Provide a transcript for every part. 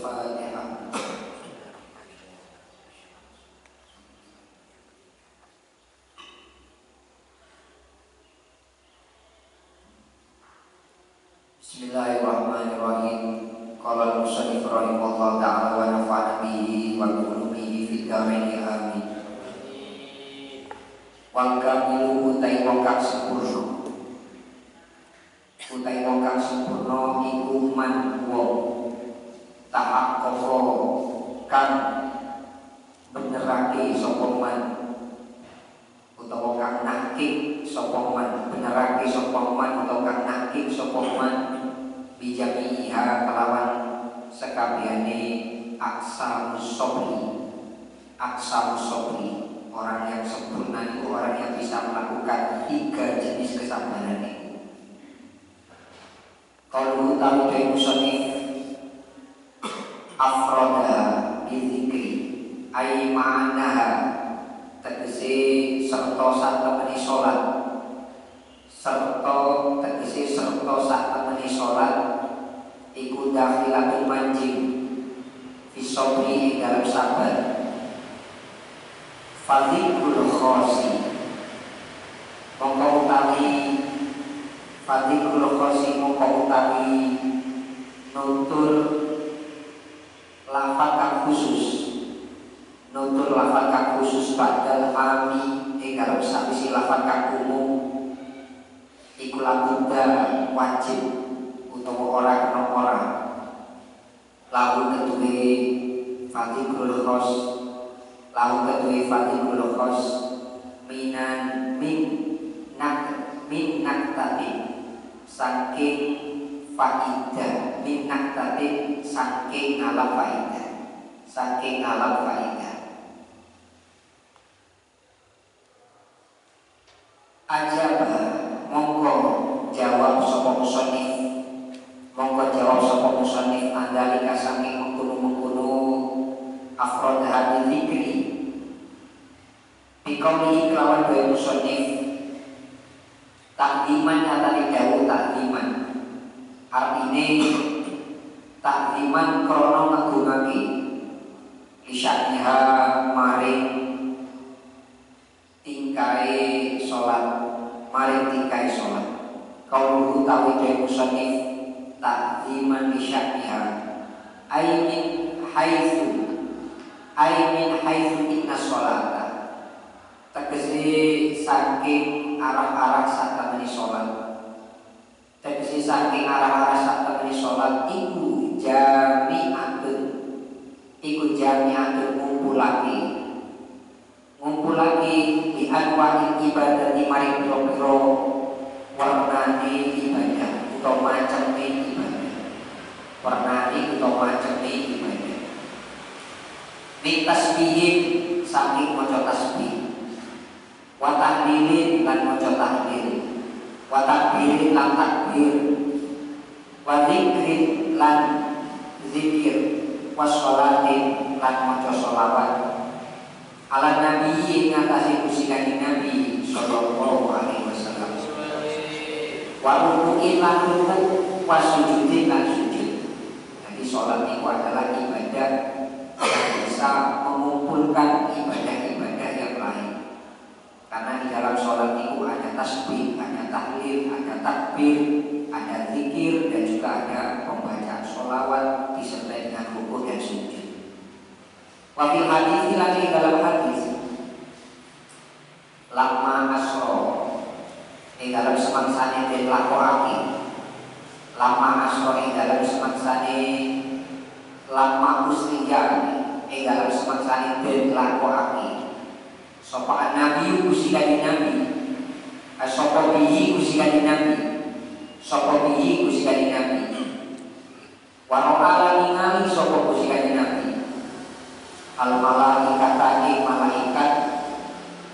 Al-Fatihah. Bismillahirrahmanirrahim. Qala al-musannif rahimahullah ta'ala wa nafa'ana bihi wa bi ulumihi fid dharain amin. Wal kamilu utai wong kang sempurna. Utai wong kang sempurna iku man wong tahaqqaqa kang benerake sapa man utawa kang nakik sapa man, benerake sapa man utawa kang nakik sapa man bijamiha kelawan sekabehane aksa musobri. Aksa musobri, orang yang sempurna itu orang yang bisa melakukan 3 jenis kesabaran itu. Kalau tahu dari musonif afroda bizikri ay ma'anaha tegese serta satemene salat, serta tegese serta satemene salat iku dakhilatul manjing fisobri dalam sabar. Fadhikul khosi mongko utawi fadhikul khosi mongko utawi nutur lafaz kang khusus, nutur lafaz kang khusus badal ami ing dalam sawise lafaz kang umum iku labuda wajib utawa ora kena ora lalu ketuwe fadhikul khos, lalu ketuwe fadhikul khos minan min naktati saking faidah, min naktati saking alam faidah, saking alam faidah. Ajabah mongko jawab sapa musannif, mongko jawab sapa musannif andalika saking mengkono-mengkono afrod hadis zikri bikauli kelawan daya musannif takdiman nyatane dawuh takdiman artine takdiman krana ngagungake isyatiha maring tingkae salat, maring tingkae salat. Kauluhu tawi daya musannif takdiman isyatiha ay min haitsu inna sholata tegese saking arah-arah satemene salat, tegese saking arah-arah satemene salat iku jami'atun ngumpulake di anwa'il ibadah di maring pira-pira warnane ibadah utawa maceme ibadah, warnane utawa maceme ibadah. Min tasbihin saking maca tasbih, wa tahlilin lan maca tahlil, wa takbirin lan takbir, wa dzikrin lan zikir, wa sholatin lan maca sholawat ala nabi ngatasi Gusti Kanjeng Nabi sallallahu alaihi wasallam, wa ruku'in lan rukuk, wa sujudin lan sujud. Jadi sholat itu adalah ibadah yang bisa mengumpulkan ibadah-ibadah yang lain. Karena di dalam sholat itu ada tasbih, ada tahlil, ada takbir, ada zikir, dan juga ada pembacaan sholawat disertai dengan rukuk dan sujud. Wafil hadis lagi dalam hadis lama asro di dalam semangsane den lakokake, lama asro di dalam semangsane lama usriya di dalam semangsane den lakokake sapa nabi Gusti Kanjeng Nabi, sapa bihi Gusti Kanjeng Nabi, sapa bihi Gusti Kanjeng Nabi, wa ala ningali sapa Gusti Kanjeng Nabi al malaikatake malaikat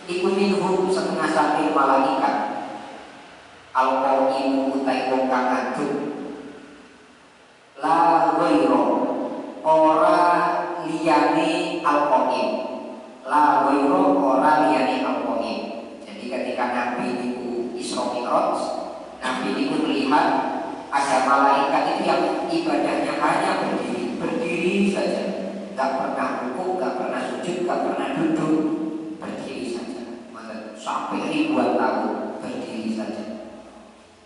iku minhum setengah saking malaikat al qaimu utai wong kang ngadeg la ghaira ora liyane al qaim, la ghaira ora liyane al qaim. Jadi ketika Nabi itu Isra Mi'raj, Nabi itu melihat ada malaikat itu yang ibadahnya hanya berdiri berdiri saja, nggak pernah rukuk, nggak pernah sujud, nggak pernah duduk, berdiri saja. Sampai ribuan tahun berdiri saja.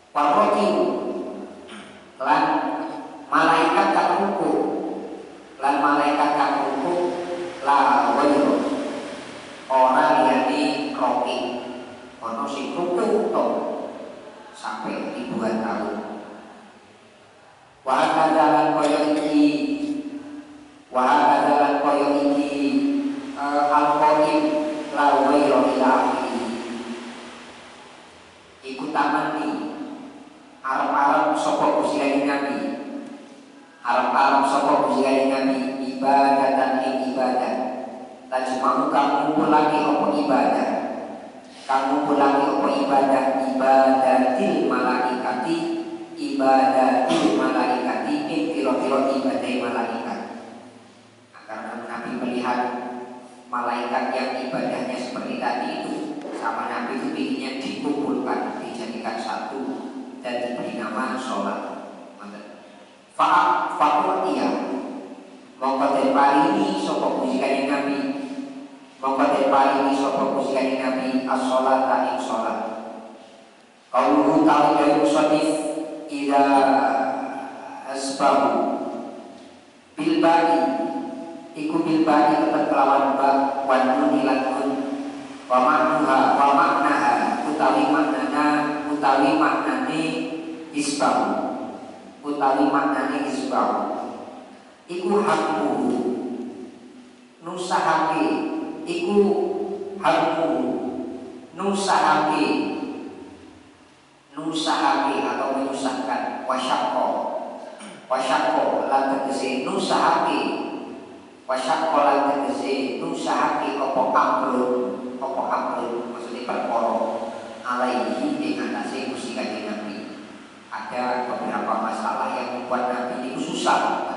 Warotiu lan malaikat tak rukuk, lan malaikat tak rukuk la wajro orang liyane roki ono sing rukuk to sampai ribuan tahun. Wahadalan koyo iki al-qaim la wajro ila iku tamani arep-arep sapa Gusti Kanjeng Nabi, arep-arep sapa Gusti Kanjeng Nabi ibadatan ing ibadah. Tajmahu kamu pulangi apa ibadah, kamu pulangi apa ibadah, ibadatil malaikati, ibadatil malaikati ing kira-kira ibadah malaikat. Karena Nabi melihat malaikat yang ibadahnya seperti tadi itu, sama Nabi itu inginnya dikumpulkan, dijadikan satu dan diberi nama sholat. Fa'urtiya mongko den paringi sapa Gusti Kanjeng Nabi, mongko den paringi sapa Gusti Kanjeng Nabi as-sholata ing sholat. Qauluhu ta'ala dari musannif ila asbahu bil bani iku bil bani tetep kelawan ba wan nun lan nun wa maknaha utawi maknane isbahu utawi maknane isbahu iku hakmu nusahake, iku hakmu nusahake atau menyusahkan, wasyakko lan tegese nusahake, wasyakko lan tegese nusahake apa amrun maksudnya perkara alaihi ing atase Gusti Kanjeng Nabi. Ada beberapa masalah yang membuat Nabi itu susah.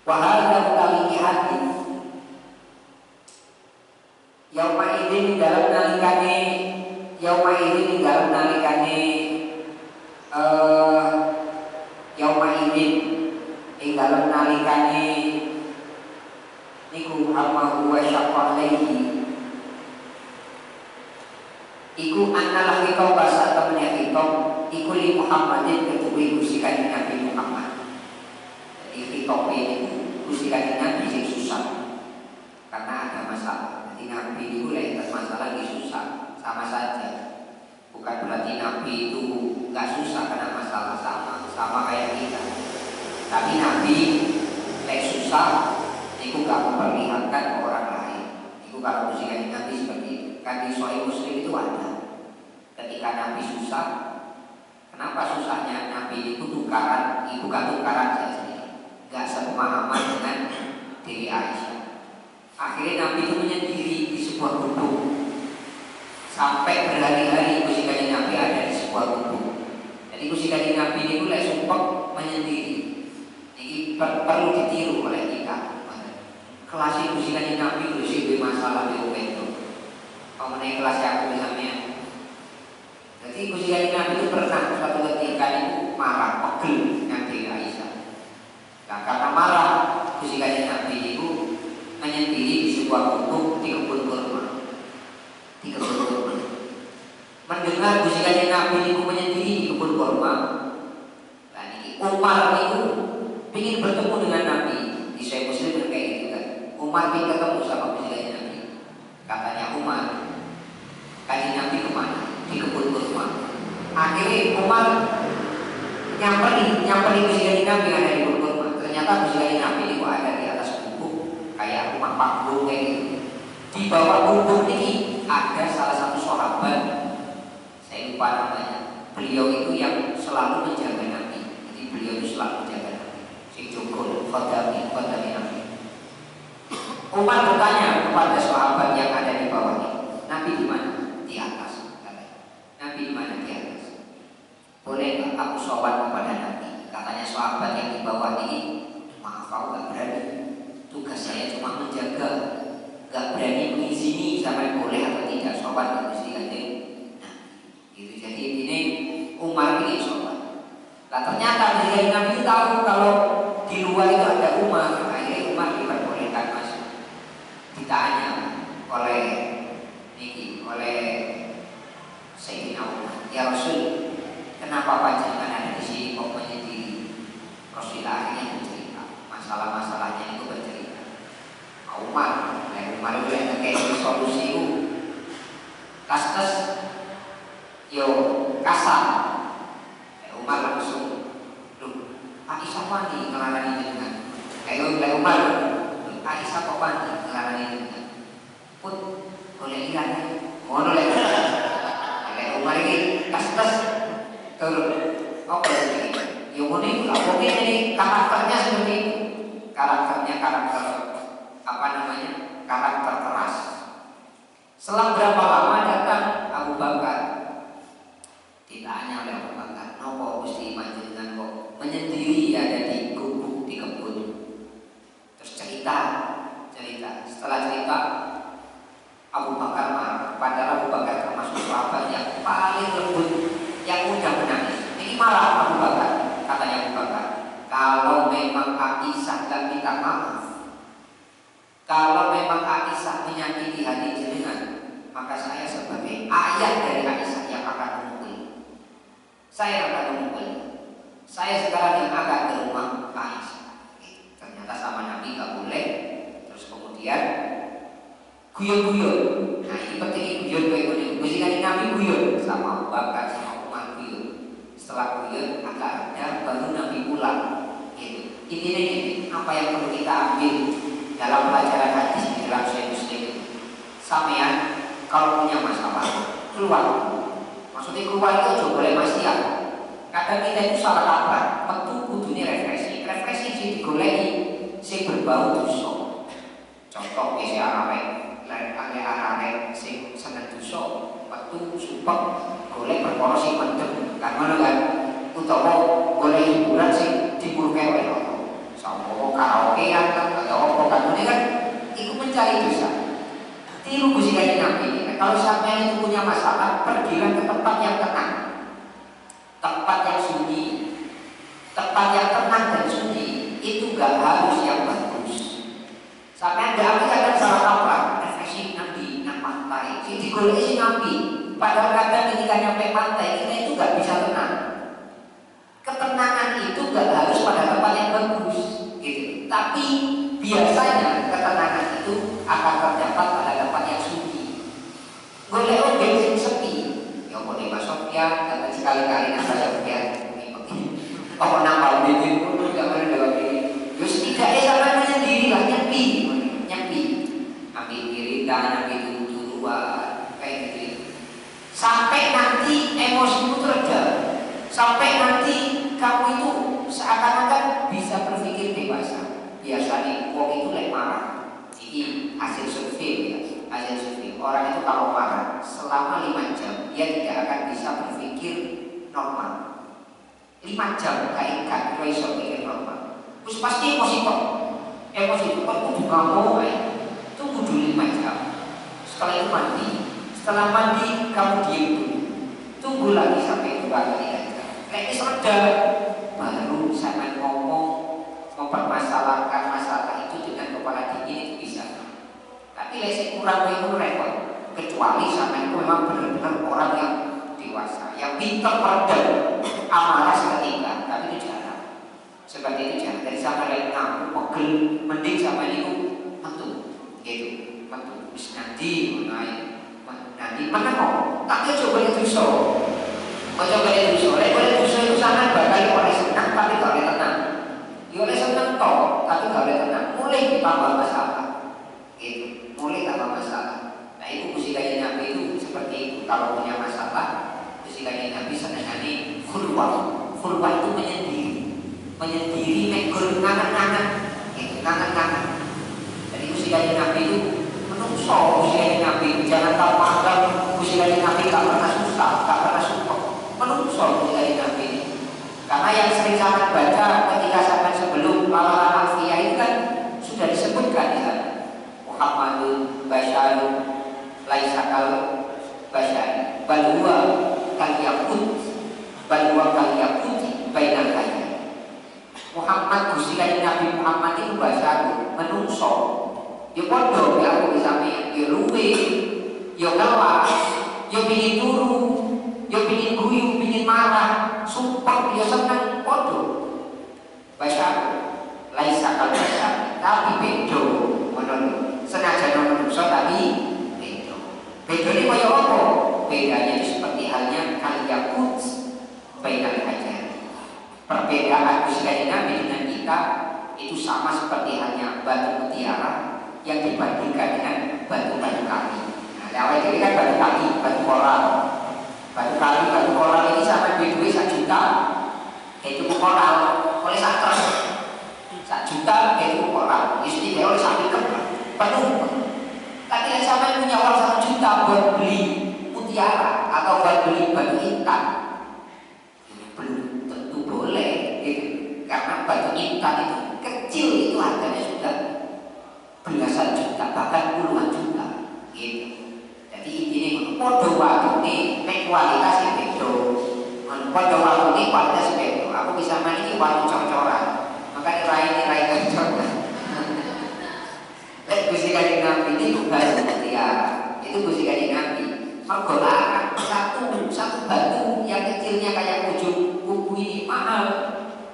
Wahada utawi hadis yauma idin dalam nalikane yauma idin ing dalam nalikane niku amma huwa syaqqa alaihi iku analah kita bahasa temennya kita iku li Muhammadin ketuwi Gusti Kanjeng Nabi Muhammad. Jadi kita ini Gusti Kanjeng Nabi sing susah karena ada masalah. Jadi Nabi itu lek masalah lagi susah sama saja. Bukan berarti Nabi itu nggak susah karena masalah, sama kayak kita. Tapi Nabi lek susah itu nggak memperlihatkan ke orang lain. Itu kalau Gusti Kanjeng Nabi seperti itu. Kan di Sahih Muslim itu ada. Ketika Nabi susah, kenapa susahnya Nabi itu tukaran, bukan tukaran saja, nggak sepemahaman dengan Dewi Aisyah. Akhirnya Nabi itu menyendiri di sebuah gubuk sampai berhari-hari Gusti Kanjeng Nabi ada di sebuah gubuk. Jadi Gusti Kanjeng Nabi itu mulai sumpah menyendiri. Ini perlu ditiru oleh kita. Kelas Gusti Kanjeng Nabi itu sih masalah di itu. Kalau naik kelas aku misalnya. Jadi Gusti Kanjeng Nabi itu pernah suatu ketika itu marah, pegel dengan Dewi Aisyah. Nah, karena marah Gusti Kanjeng Nabi itu menyendiri di sebuah gubuk di kebun kurma. Mendengar Gusti Kanjeng Nabi itu menyendiri di kebun kurma. Nah, ini Umar itu ingin bertemu dengan Nabi. Di Sahih Muslim kayak gitu kan. Umar ingin ketemu sama Gusti Kanjeng Nabi. Katanya Umar, Kanjeng Nabi kemana? Di kebun kurma. Akhirnya Umar nyamperin Gusti Kanjeng Nabi yang ada di kebun kurma. Ternyata Gusti Kanjeng Nabi itu ada di atas gubuk kayak rumah panggung kayak gitu. Di bawah gubuk ini ada salah satu sahabat, saya lupa namanya. Beliau itu yang selalu menjaga Nabi. Jadi beliau itu selalu menjaga Nabi. Si Jogol, Khodami Nabi. Umar bertanya kepada sahabat yang ada di bawah ini, Nabi di mana? Di atas. Nabi di mana? Di atas. Boleh nggak aku sowan kepada Nabi? Katanya sahabat yang di bawah ini, maaf aku nggak berani. Tugas saya cuma menjaga, nggak berani mengizini sampai boleh atau tidak sowan ke Gusti Kanjeng. Nah, gitu. Jadi ini Umar ini sowan. Nah ternyata Nabi tahu kalau di luar itu ada Umar. Sayyidina Umar, ya Rasul, kenapa panjenengan ada di sini kok menyendiri? Rasulullah akhirnya bercerita masalah-masalahnya itu bercerita. Umar itu yang kayak solusi itu kastes yo kasar. Umar langsung, Aisyah wani ngelarani jenengan. Umar, Aisyah kok wani ngelarani jenengan. Put, boleh lihat, ngono lek. Umar ini kastes turun. Apa ini? Yang unik, mungkin ini karakternya seperti itu. Karakternya karakter apa namanya? Karakter keras. Selang berapa lama datang Abu Bakar? Ditanya oleh Abu Bakar, nopo Gusti panjenengan kok menyendiri ada di gubuk di kebun? Terus cerita. Setelah cerita, Abu Bakar marah. Padahal Abu Bakar termasuk sahabat yang paling lembut, yang mudah menangis. Ini marah Abu Bakar. Katanya Abu Bakar, kalau memang Aisyah dan minta maaf, kalau memang Aisyah menyakiti hati jenengan, maka saya sebagai ayah dari Aisyah yang akan memukul. Saya akan memukul. Saya sekarang yang akan ke rumah Aisyah. Ternyata sama Nabi gak boleh. Terus kemudian guyon-guyon. Nah ini penting guyon kayak gini. Mesti kan Nabi guyon sama Abu Bakar sama Umar guyon. Setelah guyon agak ada baru Nabi pulang. Gitu. Ini apa yang perlu kita ambil dalam pelajaran hadis di dalam Sahih Muslim. Sampean kalau punya masalah keluar. Maksudnya keluar itu juga boleh maksiat. Kadang kita itu salah kaprah. Metu kudune refleksi sih digoleki sing berbau dosa. Contoh isi arek sing seneng dosa, metu supek golek perkara sing mendem. Kan ngono kan? Utawa golek hiburan sing dipurke wae. Sama karaokean atau apa kan ini kan itu mencari dosa. Tiru Gusti Kanjeng Nabi. Kalau sampai itu punya masalah, pergilah ke tempat yang tenang, tempat yang sunyi, tempat yang tenang dan sunyi. Itu gak harus yang bagus. Sampai ada ambil kadang salah kaprah, refreshing Nabi, nang pantai. Si digoleki si Nabi. Padahal kadang ketika nyampe pantai kita itu gak bisa tenang. Ketenangan itu gak harus pada tempat yang bagus, gitu. Tapi biasanya ketenangan itu akan terdapat pada tempat yang sunyi. Golek objek sing sepi, ya boleh Mas Sofyan, dan sekali-kali nang Sofyan apa nambah bibir itu gak boleh dalam ini. Terus setidaknya sampai menyendiri lah, nyepi, ambil kiri dan ambil dua kayak gitu. Sampai nanti emosimu reda, sampai nanti kamu itu seakan-akan bisa berpikir dewasa. Biasanya wong itu lek marah. Ini hasil survei ya, hasil survei. Orang itu kalau marah selama 5 jam dia tidak akan bisa berpikir normal. 5 jam gak iso pikir normal. Terus pasti emosi kok. Emosi kok kudu kamu tunggu dulu 5 jam. Setelah itu mandi. Setelah mandi kamu diam dulu. Tunggu lagi sampai 2 kali aja. Lek wis reda baru sampai ngomong mempermasalahkan masalah itu dengan kepala dingin itu bisa. Tapi lek kurang itu repot. Kecuali sampai itu memang benar-benar orang yang dewasa, yang pintar meredam amarah seketika. Tapi itu jarang. Seperti itu jarang. Dari sampai lain aku pegel, mending sampai itu metu, gitu, metu. Terus nanti mana kok? Tapi coba itu so. Coba itu so. Boleh itu sangat bakal oleh senang tapi gak boleh tenang. Ya oleh senang toh, tapi gak boleh tenang. Mulai ditambah masalah, gitu. Mulai tambah masalah. Nah itu Gusti Kanjeng Nabi itu seperti itu. Kalau punya masalah, Gusti Kanjeng Nabi senengane khulwah. Khulwah itu menyendiri megol ngangen-ngangen, gitu, ngangen-ngangen. Jadi Gusti Kanjeng Nabi itu menungso. Gusti Kanjeng Nabi jangan tahu magang. Gusti Kanjeng Nabi gak pernah susah, gak pernah sumpah. Menungso Gusti Kanjeng Nabi ini. Karena yang sering saya baca ketika sampai sebelum Lalalan Alfiyah itu kan sudah disebutkan di sana. Muhammadun Basyarun Laisakal Basyari Balua Kaliyakut Balua Kaliyakuti Bainal Kaya. Muhammad Gusti Kanjeng Nabi Muhammad itu Basyarun menungso. Ya podo ya aku bisa ya luwe ya kelas pingin turu, yo pingin guyu, pingin marah, support, yo seneng podo. Baca laisa kal basa, tapi bedo menurut senajan manusia tapi bedo. Bedo ini kaya apa? Bedanya itu seperti halnya kal yakut bainal hajar. Perbedaan Gusti Nabi dengan kita itu sama seperti halnya batu mutiara yang dibandingkan dengan batu-batu kali. Nah, awal ini kan batu kali, batu koral. Batu kali, batu koral ini sama duit 1 juta, itu koral oleh 1 juta, itu koral. Istri dia oleh 1 juta penuh. Tapi yang sama punya uang 1 juta buat beli mutiara atau buat beli batu intan, belum tentu boleh, gitu. Karena batu intan itu kecil, itu harganya sudah belasan juta, bahkan puluhan juta, gitu. Jadi ini podo waktu ini kualitas yang bedo, podo waktu ini kualitas bedo. Aku bisa main ini waktu cor-coran, makanya rai cor-coran. Gusti Kanjeng Nabi ini bukan mutiara, itu Gusti Kanjeng Nabi. Mergolakan satu batu yang kecilnya kayak ujung kuku ini mahal,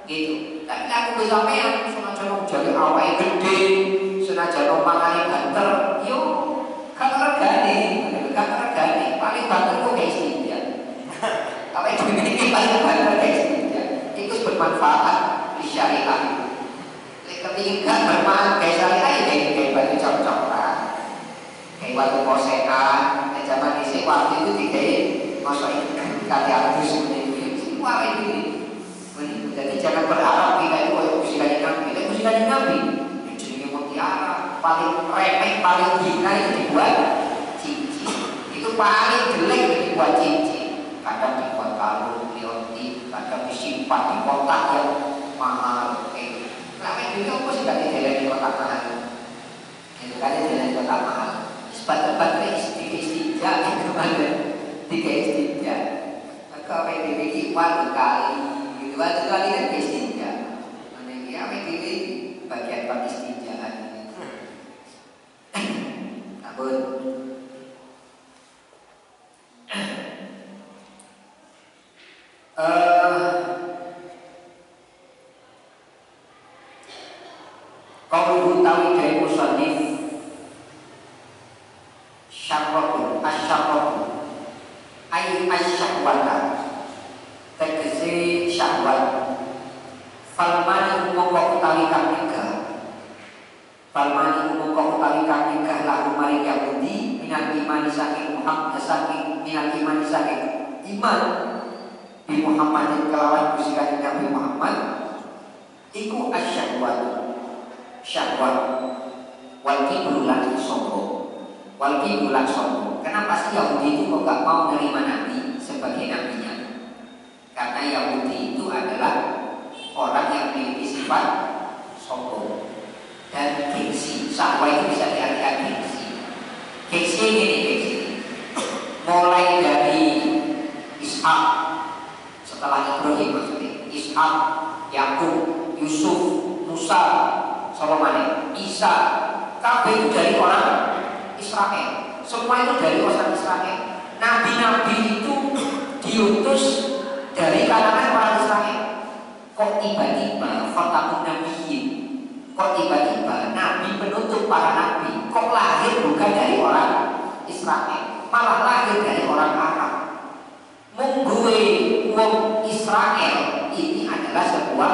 gitu. Tapi aku bisa main, senajan jadi awalnya gede, senajan mangane banter, yo kan regane, paling banter kok kayak istinja. Apa itu ini paling banter kayak istinja. Itu bermanfaat di syariah. Ketika bermanfaat kayak syariah ya kayak batu cocok-cocokan, kayak batu posekan. Zaman isi waktu itu dikai masuk kali arus semua ini. Jadi jangan berharap kita itu kayak Gusti Kanjeng Nabi. Kita Gusti Kanjeng Nabi jenenge mutiara paling remeh, paling hina itu dibuat cincin. Itu paling jelek dibuat cincin. Kadang dibuat kalung, liontin, kadang disimpan di kotak yang mahal. Lama juga aku sih gak di kotak mahal. Itu kan di kotak mahal. Sebat-sebatnya istinja itu ada 3 istinja. Maka PDW waktu kali kan istinja. Mana ya PDW bagian istinjaan. Ampun. Qauluhu tawi dari musannif syarratu asyarratu ay asyahwata tegese syahwat falmani mongko utawi kang nikah falmani mongko utawi kang nikah lahu maring Yahudi minal iman saking Muhammad saking minal iman saking iman bi Muhammadin kelawan Gusti Kanjeng Nabi Muhammad iku asyahwat syahwat wal kibru lan sombong. Walaupun bulan sombong. Kenapa sih Yahudi itu kok gak mau menerima Nabi sebagai nabinya? Karena Yahudi itu adalah orang yang memiliki sifat sombong dan gengsi. Syahwat itu bisa diartikan gengsi. Gengsi ini gengsi. Mulai dari Ishak, setelah Ibrahim maksudnya, Ishak, Yakub, Yusuf, Musa, Solomon, Isa, kabeh itu dari orang Israel. Semua itu dari orang Israel. Nabi-nabi itu diutus dari kalangan orang Israel. Kok tiba-tiba khatamun nabiyyin, kok tiba-tiba nabi penutup para nabi kok lahir bukan dari orang Israel, malah lahir dari orang Arab. Mungguwe wong Israel ini adalah sebuah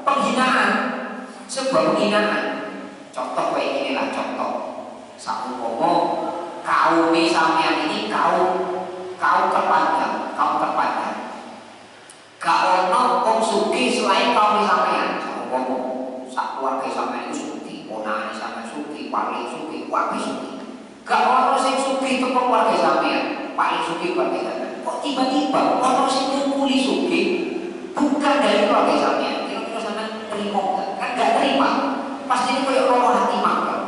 penghinaan, sebuah penghinaan. Contoh kayak inilah contoh. Satu kaum sampean ini kaum terpandang. Gak ono wong sugih selain kaum sampean. Sak keluarga sampean itu sugih, ponane sampean sugih, paling sugih, wae sugih. Gak ono sing sugih teko keluarga sampean, paling sugih keluarga sampean. Kok tiba-tiba ono sing kumpuli sugih bukan dari keluarga sampean. Kira-kira sampean terima kan gak terima. Pasti ini koyo roh hati mangkel.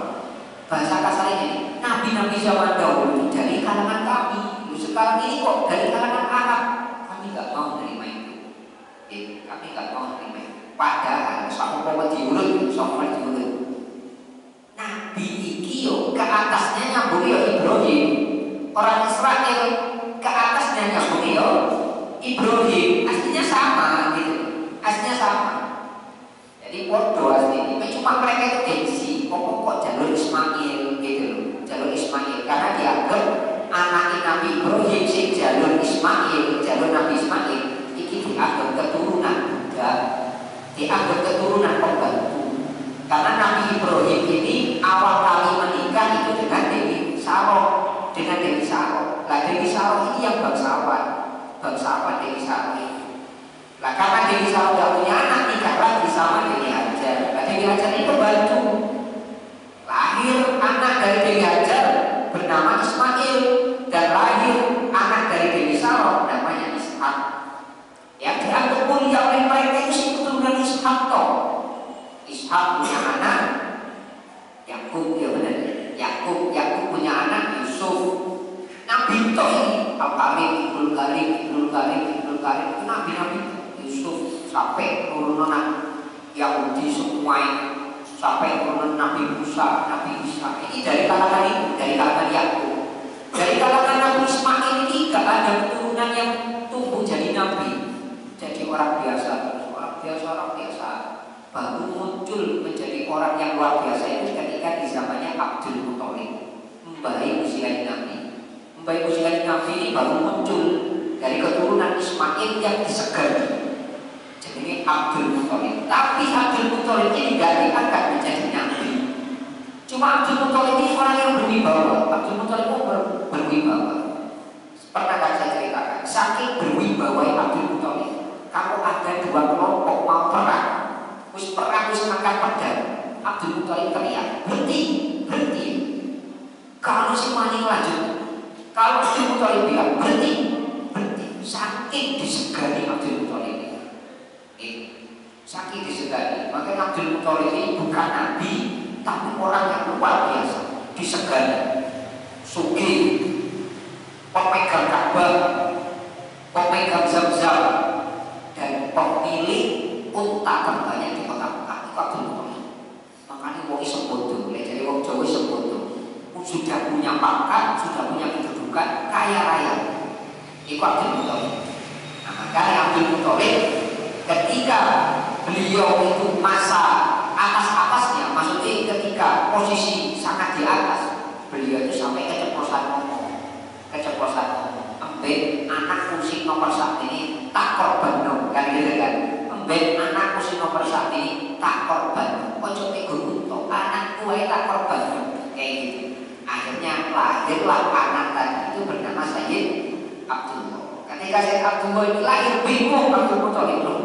Bahasa kasar ini, nabi-nabi zaman dahulu dari kalangan kami. Sekarang ini kok dari kalangan Arab. Kami nggak mau menerima itu. Kami nggak mau menerima itu. Padahal sama diurut. Nabi iki yo ke atasnya nyambung yo Ibrahim. Orang Israel ke Ibrahim aslinya sama gitu, aslinya sama. Jadi podo aslinya, cuma mereka itu gengsi, kok jalur Ismail gitu loh, jalur Ismail karena dianggap anak Nabi Ibrahim sing jalur Ismail, jalur Nabi Ismail ini dianggap keturunan juga, dianggap keturunan pembantu. Karena Nabi Ibrahim ini awal kali menikah itu dengan Dewi Saro, dengan Dewi Saro. Nah Dewi Saro ini yang bangsawan Dewi Saro ini. Nah karena Dewi Saro tidak punya anak, nikah lagi sama Dewi Hajar. Nah Dewi Hajar ini pembantu. Lahir anak dari Dewi Hajar bernama Ismail, dan lahir anak dari Dewi Saro namanya Ishak. Yang dianggap mulia oleh mereka itu keturunan Ishak toh. Ishak punya anak Yakub, ya benar. Yakub punya anak Yusuf. Nabi toh ini Al-Karim, Ibnul Karim itu Nabi Yusuf sampai turunan Yahudi semua sampai turunan Nabi Musa, Nabi Isa. Ini dari kalangan itu, dari kalangan Yakub. Dari kalangan Nabi Ismail ini gak ada keturunan yang tumbuh jadi nabi, jadi orang biasa. Baru muncul menjadi orang yang luar biasa itu ketika di zamannya Abdul Muthalib, membaik usia Nabi. Membaik usia Nabi ini baru muncul dari keturunan Ismail yang disegani. Jadi ini Abdul Muthalib. Tapi Abdul Muthalib ini tidak diangkat menjadi nabi. Cuma Abdul Muthalib ini orang yang berwibawa. Abdul Muthalib itu berwibawa. Pernah saya ceritakan, saking berwibawa Abdul Muthalib, kalau ada dua kelompok mau perang, terus angkat pedang, Abdul Muthalib teriak, berhenti. Kalau si maning lanjut, kalau Abdul Muthalib bilang berhenti. Saking disegani Abdul Muthalib ini, saking disegani. Makanya Abdul Muthalib ini bukan nabi, tapi orang yang luar biasa, disegani. Sugih, pemegang Ka'bah, pemegang Zam-Zam, dan pemilik unta terbanyak di Mekah itu Abdul Muthalib. Makanya wong iso bodoh, jadi wong Jawa iso bodoh. Sudah punya pangkat, sudah punya kedudukan, kaya raya. Itu Abdul Muthalib. Nah, makanya Abdul Muthalib ketika beliau itu masa atas-atasnya, maksudnya ketika posisi sangat di atas, beliau itu sampai keceplosan ngomong. Ambek anak musik nomor saat ini tak korban dong, kan gitu kan? Anak musik nomor saat ini tak korban. Ojo tega untuk anak kue tak korban dong, kayak gitu. Akhirnya lahirlah anak tadi itu bernama Sayyid Abdullah. Ketika Sayyid Abdullah itu lahir, bingung Abdul Muthalib loh.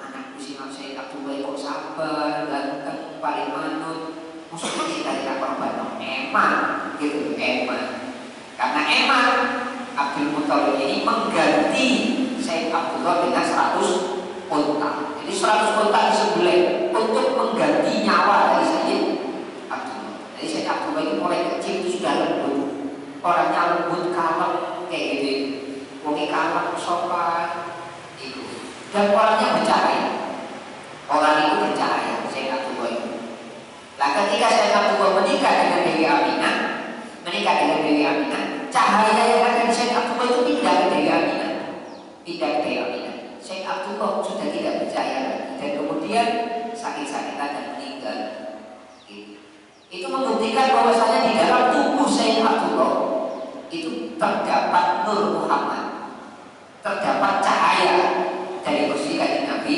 Anak musik Sayyid Abdullah kok sabar, ganteng, paling manut. Maksudnya kita tidak korban dong, emang gitu, emang. Karena emang Abdul Muthalib ini mengganti Sayyid Abdullah dengan 100 unta. Jadi 100 unta disembelih untuk mengganti nyawa dari Sayyid Abdullah. Jadi Sayyid Abdullah itu mulai kecil itu sudah lembut, orangnya lembut, kalem kayak gitu. Wongi kalem, sopan itu. Dan orangnya bercahaya. Orang itu bercahaya Sayyid Abdullah itu. Nah ketika Sayyid Abdullah menikah dengan Dewi Aminah, cahaya yang ada di Sayyid Abdullah itu pindah ke Dewi Aminah. Sayyid Abdullah sudah tidak percaya lagi, dan kemudian sakit-sakitan dan meninggal. Itu membuktikan bahwasanya di dalam tubuh Sayyid Abdullah itu terdapat Nur Muhammad, terdapat cahaya dari Gusti Kanjeng Nabi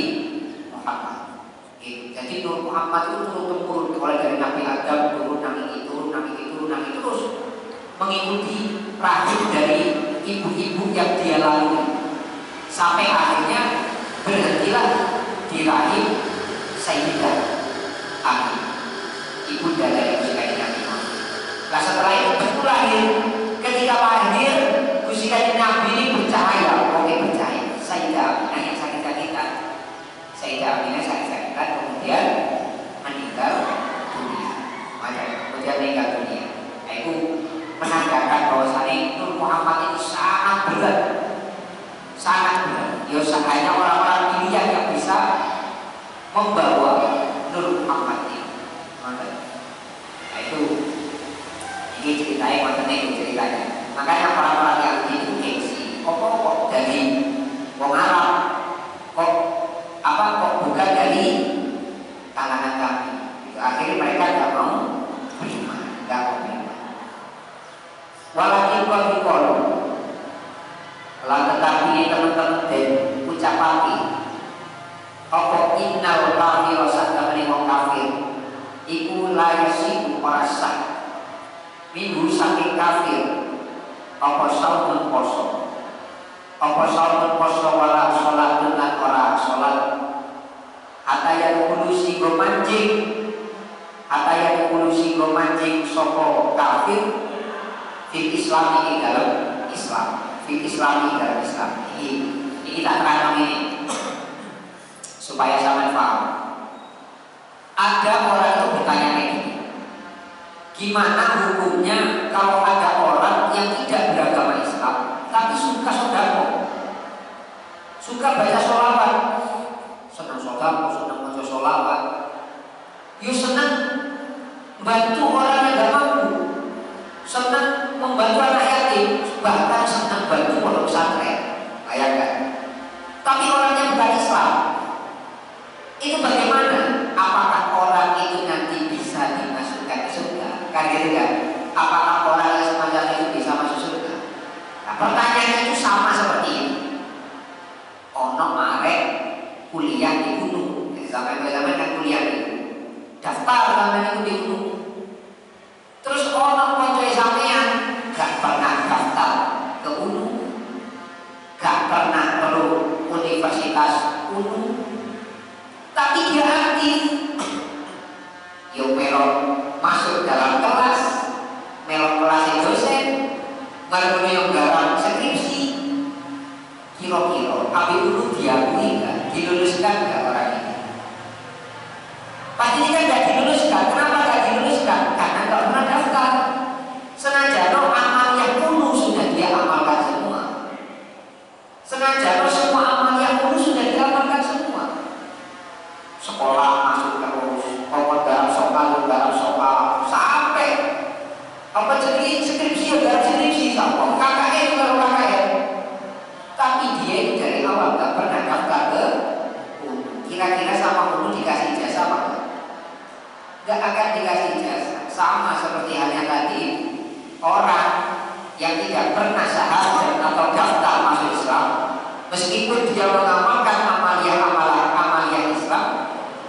Muhammad. Jadi Nur Muhammad itu turun-temurun, mulai dari Nabi Adam turun, Nabi itu terus mengikuti rahim dari ibu-ibu yang dia lalui sampai akhirnya berhentilah di rahim Sayyidah Aminah, ibunda dari Gusti Kanjeng Nabi Muhammad. Nah setelah itu baru lahir. Ketika lahir Gusti Kanjeng Nabi ini bercahaya, bercahaya. Sayyidah Aminah yang sakit-sakitan, kemudian meninggal dunia. Kemudian meninggal dunia. Itu menandakan bahwasanya Nur Muhammad itu sangat berat. Ya hanya orang-orang pilihan yang bisa membawa Nur Muhammad ini. Nah itu ini ceritanya, makanya orang-orang yang itu gengsi. Kok dari Lah tetapi teman-teman den ucapake apa innal kafir sadamane wong kafir iku layasiku ora sah minggu saking kafir apa saumun poso wala sholat lan ora sholat ataya kulusi go mancing soko kafir fil islami ing dalam Islam ini tak terang ini supaya sampean paham. Ada orang itu bertanya kayak gini, gimana hukumnya kalau ada orang yang tidak beragama Islam tapi suka sodako, suka baca sholawat, senang sodako, senang baca sholawat, senang bantu orang yang gak mampu, senang membantu anak yatim, bahkan senang bantu pondok pesantren, bayangkan. Tapi orangnya bukan Islam, itu bagaimana? Apakah orang itu nanti bisa dimasukkan ke surga? Kan gitu kan? Apakah orang yang semacam itu bisa masuk surga? Nah, pertanyaan itu sama seperti ini. Ono arek kuliah di gunung, zaman kan kuliah di daftar zaman itu di gunung. Terus ono koncoe sampean gak pernah daftar ke gunung, gak pernah perlu universitas gunung, tapi dia aktif. Melon masuk dalam kelas, melon kelas dosen, baru yang garang skripsi. Kira-kira habis dulu diakui nggak, diluluskan nggak orang ini? Pasti kan nggak diluluskan. Kenapa nggak diluluskan? Karena nggak pernah daftar. Senajan amal yang dulu sudah dia amalkan semua. Senajan semua amal yang dulu sudah diamalkan semua. Sekolah masuk terus, dalam soal sampai apa jadi skripsi dalam skripsi sama KKN kalau KKN. Tapi dia itu dari awal nggak pernah daftar ke kira-kira sama dulu dikasih ijazah apa? Nggak akan dikasih ijazah. Sama seperti halnya tadi orang yang tidak pernah syahadat atau daftar masuk Islam, meskipun dia mengamalkan amalia Islam,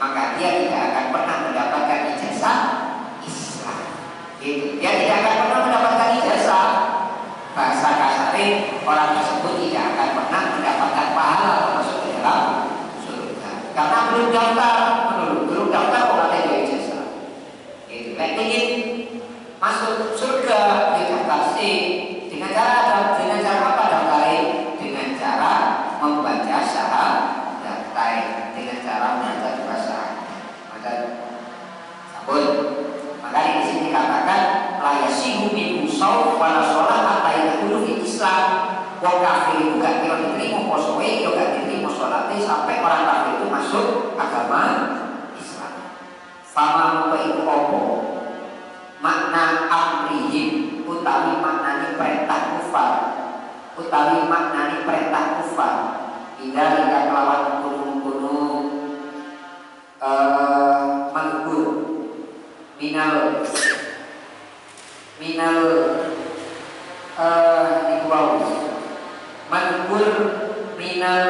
maka dia tidak akan pernah mendapatkan ijazah Islam. Gitu. Dia tidak akan pernah mendapatkan ijazah. Bahasa kasarnya orang tersebut tidak akan pernah mendapatkan pahala masuk ke dalam surga. Karena belum daftar kok ada ijazah. Gitu. Ingin masuk surga didaftar dengan cara apa daftarnya? Dengan cara membaca syahadat, dengan cara membaca bahasa. Maka di sini dikatakan layasihu min usaw wala sholat hatta yadkhulu fil Islam. Wong kafir itu gak kira diterima posoe, yo gak diterima sholatnya sampai orang kafir itu masuk agama Islam. Fama itu apa? Makna amrihim utawi maknani perintah kufar, utawi maknani perintah kufar. Bila jika kelawan gunung-gunung manggur minal dikuau manggur minal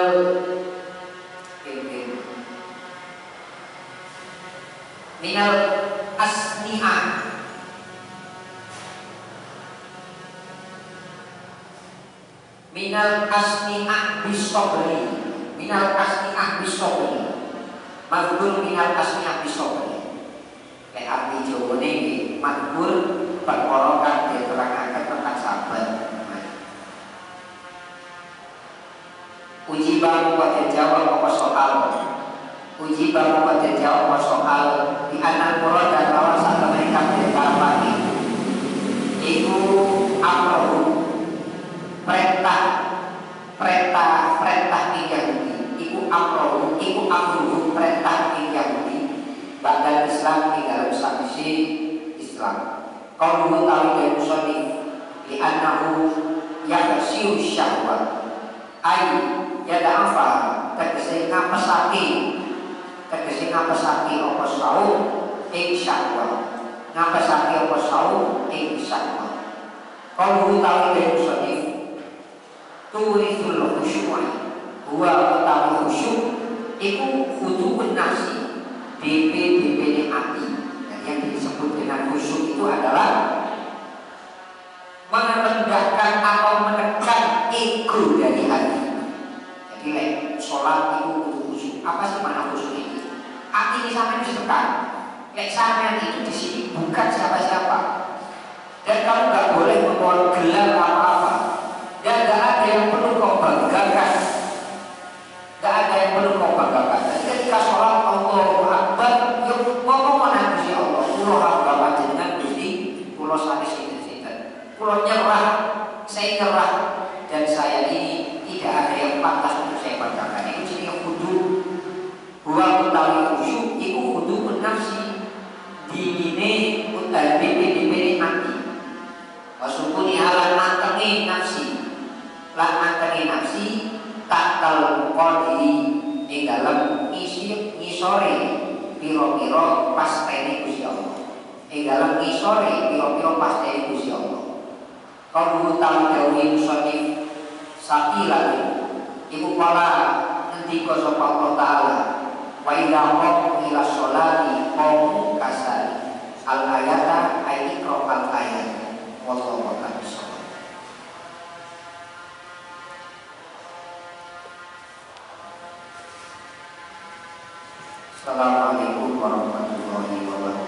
asni'ah bisobri manggur minal asni'ah bisobri. Arti Jawa ini makbul perkara kang diterangaken tentang sabar. Uji bang buat jawab apa soal. Uji bang buat jawab apa soal. Di anak murad dan lawan saat mereka berkata iku amrohu perintah Yahudi. Iku amrohu perintah Yahudi. Badal Islam di dalam sanksi Islam. Kau dulu tahu dari musonif di anahu yang bersiu syahwat. Ayu yada apa? Terkesi ngapesaki apa saum ing syahwat. Ngapesaki apa saum ing syahwat. Kau dulu tahu dari musonif turisul khusyu'i huwa utawi khusyuk iku khudu'un nafsi DP hati. Dan yang disebut dengan khusyuk itu adalah merendahkan atau menekan ego dari hati. Jadi sholat itu kudu khusyuk. Apa sih makna khusyuk ini? Hati ini sampai ditekan. Sampean itu di sini bukan siapa-siapa. Dan kamu nggak boleh membawa gelar apa-apa. Dan nggak ada yang perlu kau banggakan. Nggak ada yang perlu kau banggakan. Jadi ketika sholat Allahu Akbar, yuk ngomong Gusti Allah. Pulau hamba panjenengan Gusti, pulau sanes sinten-sinten. Pulau nyerah, saya nyerah, dan saya ini tidak ada yang pantas untuk saya banggakan. Itu jadi kudu. Huwa utawi khusyuk iku kudu nafsi. Dingine utai DP hati. Wasukuni halan mantengi nafsi. Lan mantengi nafsi taktal qadiri ing dalam ngisore piro-piro pastene Gusti Allah. Ing dalam ngisore piro-piro pastene Gusti Allah. Qaulu ta'ala musannif sakila iku kala ngendika sapa Allah taala wa idza qum ila sholati qum kasari al ayata ay ikra al ayat wallahu a'lam bishawab. Assalamualaikum warahmatullahi wabarakatuh.